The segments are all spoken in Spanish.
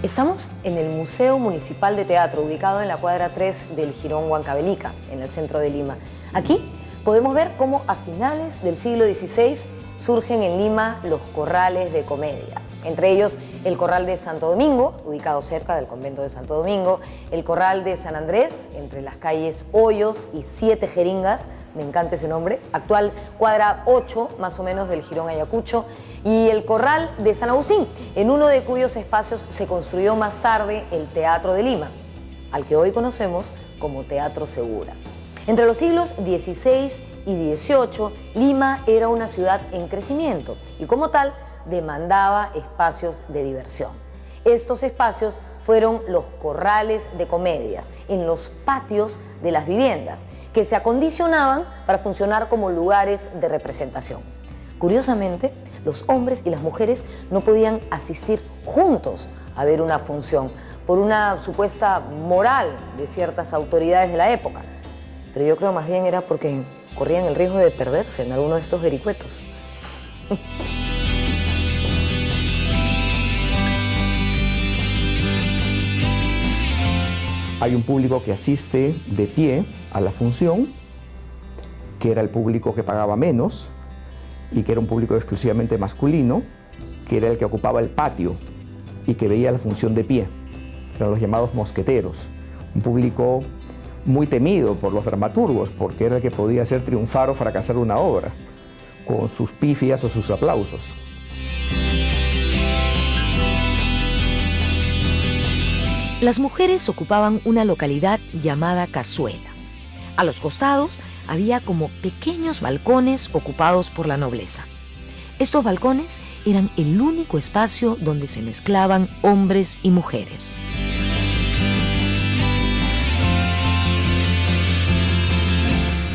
Estamos en el Museo Municipal de Teatro, ubicado en la cuadra 3 del Jirón Huancavelica, en el centro de Lima. Aquí podemos ver cómo a finales del siglo XVI surgen en Lima los corrales de comedias. Entre ellos, el Corral de Santo Domingo, ubicado cerca del convento de Santo Domingo, el Corral de San Andrés, entre las calles Hoyos y Siete Jeringas, me encanta ese nombre, actual cuadra 8, más o menos, del Jirón Ayacucho, y el Corral de San Agustín, en uno de cuyos espacios se construyó más tarde el Teatro de Lima, al que hoy conocemos como Teatro Segura. Entre los siglos XVI y XVIII, Lima era una ciudad en crecimiento y como tal demandaba espacios de diversión. Estos espacios fueron los corrales de comedias, en los patios de las viviendas, que se acondicionaban para funcionar como lugares de representación. Curiosamente, los hombres y las mujeres no podían asistir juntos a ver una función por una supuesta moral de ciertas autoridades de la época. Pero yo creo más bien era porque corrían el riesgo de perderse en alguno de estos vericuetos. Hay un público que asiste de pie a la función, que era el público que pagaba menos y que era un público exclusivamente masculino, que era el que ocupaba el patio y que veía la función de pie. Eran los llamados mosqueteros, un público muy temido por los dramaturgos porque era el que podía hacer triunfar o fracasar una obra con sus pifias o sus aplausos. Las mujeres ocupaban una localidad llamada cazuela. A los costados había como pequeños balcones ocupados por la nobleza. Estos balcones eran el único espacio donde se mezclaban hombres y mujeres.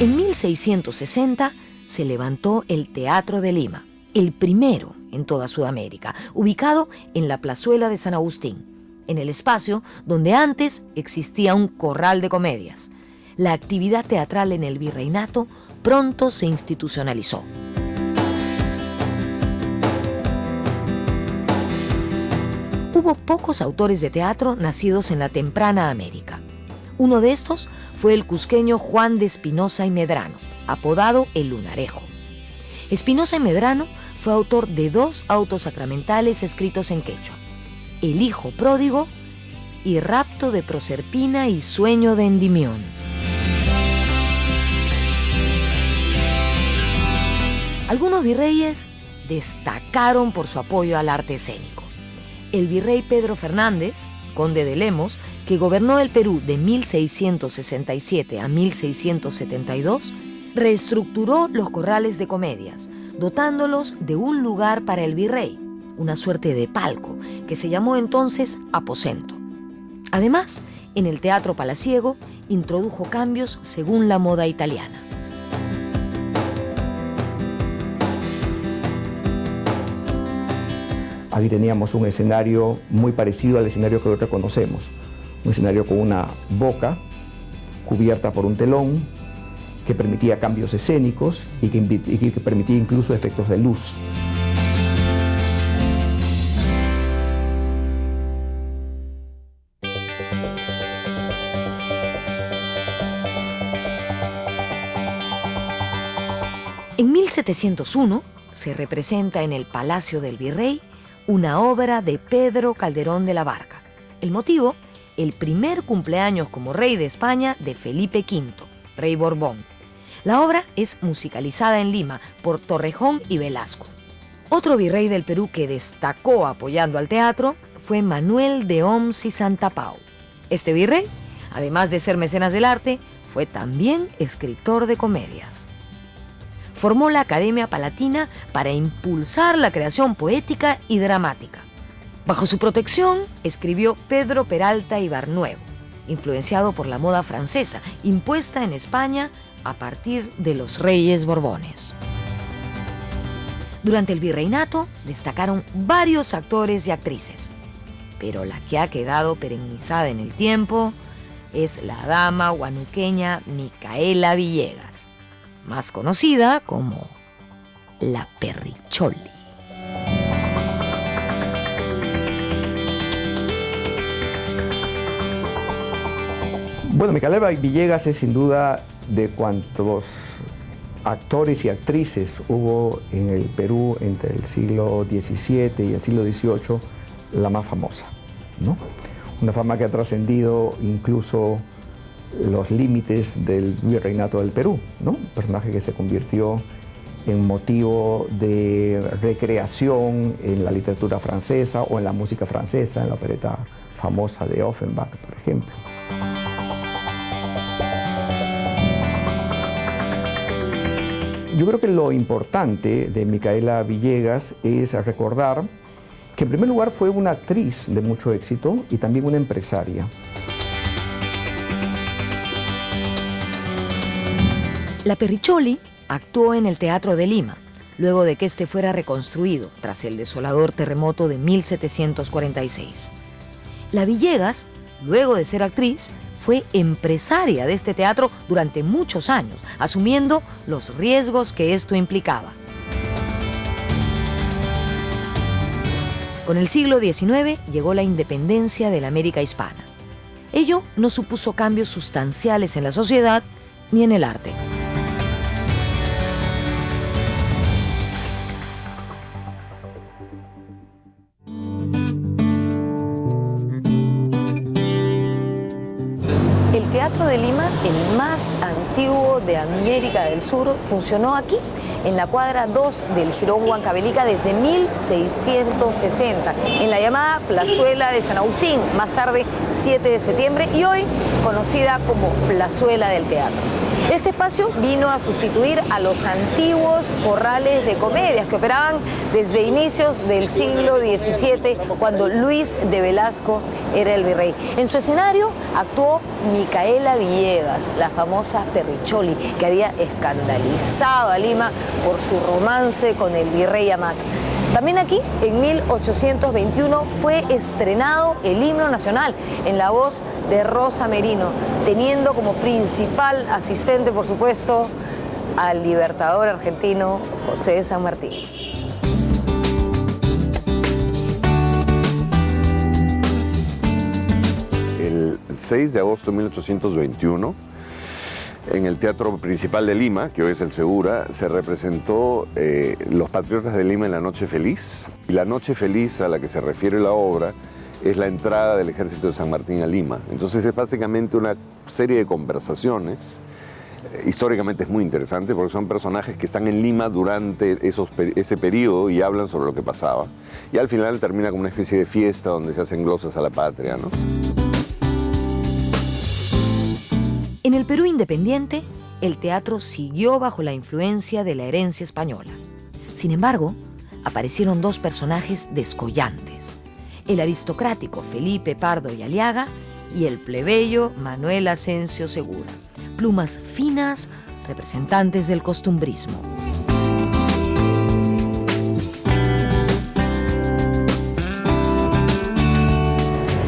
En 1660 se levantó el Teatro de Lima, el primero en toda Sudamérica, ubicado en la plazuela de San Agustín, en el espacio donde antes existía un corral de comedias. La actividad teatral en el virreinato pronto se institucionalizó. Hubo pocos autores de teatro nacidos en la temprana América. Uno de estos fue el cusqueño Juan de Espinosa y Medrano, apodado el Lunarejo. Espinosa y Medrano fue autor de 2 autos sacramentales escritos en quechua: El hijo pródigo y Rapto de Proserpina y Sueño de Endimión. Algunos virreyes destacaron por su apoyo al arte escénico. El virrey Pedro Fernández, conde de Lemos, que gobernó el Perú de 1667 a 1672, reestructuró los corrales de comedias, dotándolos de un lugar para el virrey, una suerte de palco, que se llamó entonces aposento. Además, en el Teatro Palaciego introdujo cambios según la moda italiana. Aquí teníamos un escenario muy parecido al escenario que hoy reconocemos, un escenario con una boca cubierta por un telón que permitía cambios escénicos y que permitía incluso efectos de luz. En 1701 se representa en el Palacio del Virrey una obra de Pedro Calderón de la Barca. El motivo, el primer cumpleaños como rey de España de Felipe V, rey Borbón. La obra es musicalizada en Lima por Torrejón y Velasco. Otro virrey del Perú que destacó apoyando al teatro fue Manuel de Oms y Santapau. Este virrey, además de ser mecenas del arte, fue también escritor de comedias. Formó la Academia Palatina para impulsar la creación poética y dramática. Bajo su protección escribió Pedro Peralta y Barnuevo, influenciado por la moda francesa, impuesta en España a partir de los reyes Borbones. Durante el virreinato destacaron varios actores y actrices, pero la que ha quedado perennizada en el tiempo es la dama huanuqueña Micaela Villegas, más conocida como la Perricholi. Bueno, Micaela Villegas es sin duda de cuantos actores y actrices hubo en el Perú entre el siglo XVII y el siglo XVIII, la más famosa, ¿no? Una fama que ha trascendido incluso los límites del virreinato del Perú, ¿no? Un personaje que se convirtió en motivo de recreación en la literatura francesa o en la música francesa, en la opereta famosa de Offenbach, por ejemplo. Yo creo que lo importante de Micaela Villegas es recordar que en primer lugar fue una actriz de mucho éxito y también una empresaria. La Perricholi actuó en el Teatro de Lima, luego de que este fuera reconstruido tras el desolador terremoto de 1746. La Villegas, luego de ser actriz, fue empresaria de este teatro durante muchos años, asumiendo los riesgos que esto implicaba. Con el siglo XIX llegó la independencia de la América hispana. Ello no supuso cambios sustanciales en la sociedad ni en el arte. El Teatro de Lima, el más antiguo de América del Sur, funcionó aquí, en la cuadra 2 del Jirón Huancavelica desde 1660, en la llamada Plazuela de San Agustín, más tarde 7 de septiembre, y hoy conocida como Plazuela del Teatro. Este espacio vino a sustituir a los antiguos corrales de comedias que operaban desde inicios del siglo XVII, cuando Luis de Velasco era el virrey. En su escenario actuó Micaela Villegas, la famosa Perricholi, que había escandalizado a Lima por su romance con el virrey Amat. También aquí, en 1821, fue estrenado el himno nacional en la voz de Rosa Merino, teniendo como principal asistente, por supuesto, al libertador argentino José de San Martín. El 6 de agosto de 1821, en el Teatro Principal de Lima, que hoy es el Segura, se representó Los Patriotas de Lima en la Noche Feliz. Y la Noche Feliz a la que se refiere la obra es la entrada del Ejército de San Martín a Lima. Entonces es básicamente una serie de conversaciones. Históricamente es muy interesante porque son personajes que están en Lima durante ese periodo y hablan sobre lo que pasaba. Y al final termina como una especie de fiesta donde se hacen glosas a la patria, ¿no? En el Perú independiente, el teatro siguió bajo la influencia de la herencia española. Sin embargo, aparecieron dos personajes descollantes: el aristocrático Felipe Pardo y Aliaga y el plebeyo Manuel Asensio Segura, plumas finas, representantes del costumbrismo.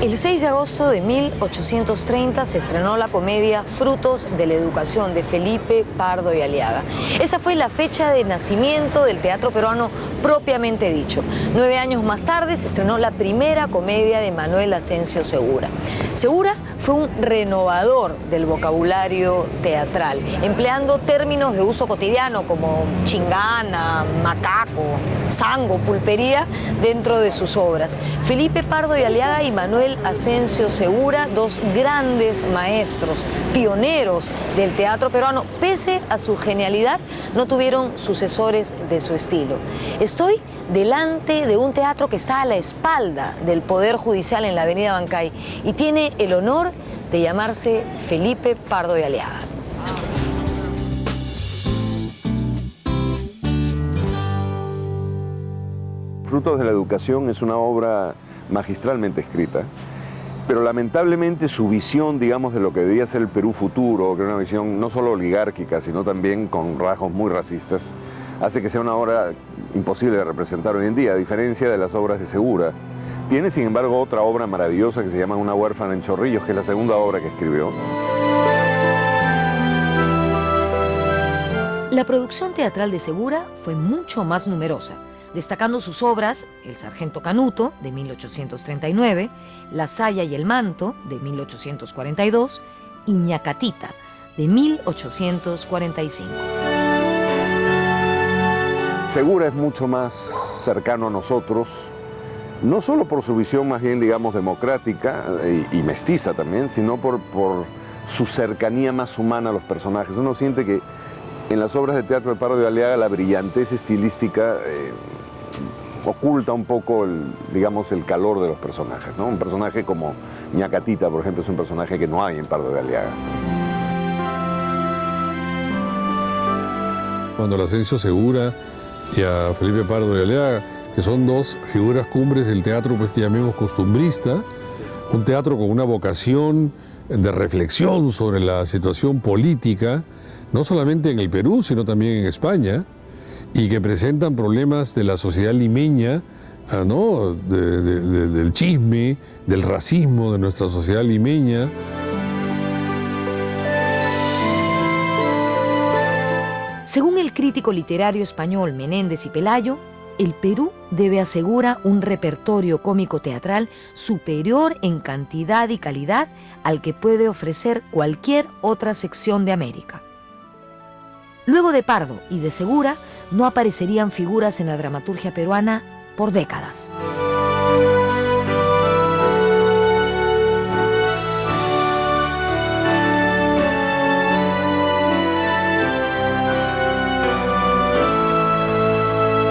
El 6 de agosto de 1830 se estrenó la comedia Frutos de la Educación de Felipe Pardo y Aliaga. Esa fue la fecha de nacimiento del teatro peruano propiamente dicho. 9 años más tarde se estrenó la primera comedia de Manuel Asensio Segura. Segura fue un renovador del vocabulario teatral, empleando términos de uso cotidiano como chingana, macaco, sango, pulpería dentro de sus obras. Felipe Pardo y Aliaga y Manuel Asensio Segura, dos grandes maestros, pioneros del teatro peruano, pese a su genialidad, no tuvieron sucesores de su estilo. Estoy delante de un teatro que está a la espalda del Poder Judicial en la avenida Bancay y tiene el honor de llamarse Felipe Pardo y Aliaga. Frutos de la Educación es una obra magistralmente escrita, pero lamentablemente su visión, digamos, de lo que debía ser el Perú futuro, que era una visión no solo oligárquica, sino también con rasgos muy racistas, hace que sea una obra imposible de representar hoy en día, a diferencia de las obras de Segura. Tiene, sin embargo, otra obra maravillosa que se llama Una huérfana en Chorrillos, que es la segunda obra que escribió. La producción teatral de Segura fue mucho más numerosa, destacando sus obras El Sargento Canuto, de 1839, La Saya y el Manto, de 1842, y Ñacatita, de 1845. Segura es mucho más cercano a nosotros, no solo por su visión más bien, digamos, democrática y mestiza también, sino por su cercanía más humana a los personajes. Uno siente que en las obras de teatro de Pardo de Aliaga la brillantez estilística oculta un poco, digamos, el calor de los personajes, ¿no? Un personaje como Ñacatita, por ejemplo, es un personaje que no hay en Pardo de Aliaga. Cuando a Asensio Segura y a Felipe Pardo de Aliaga, que son dos figuras cumbres del teatro, pues, que llamemos costumbrista, un teatro con una vocación de reflexión sobre la situación política, no solamente en el Perú, sino también en España, y que presentan problemas de la sociedad limeña, ¿no? Del chisme, del racismo de nuestra sociedad limeña. Según el crítico literario español Menéndez y Pelayo, el Perú debe asegurar un repertorio cómico-teatral superior en cantidad y calidad al que puede ofrecer cualquier otra sección de América. Luego de Pardo y de Segura, no aparecerían figuras en la dramaturgia peruana por décadas.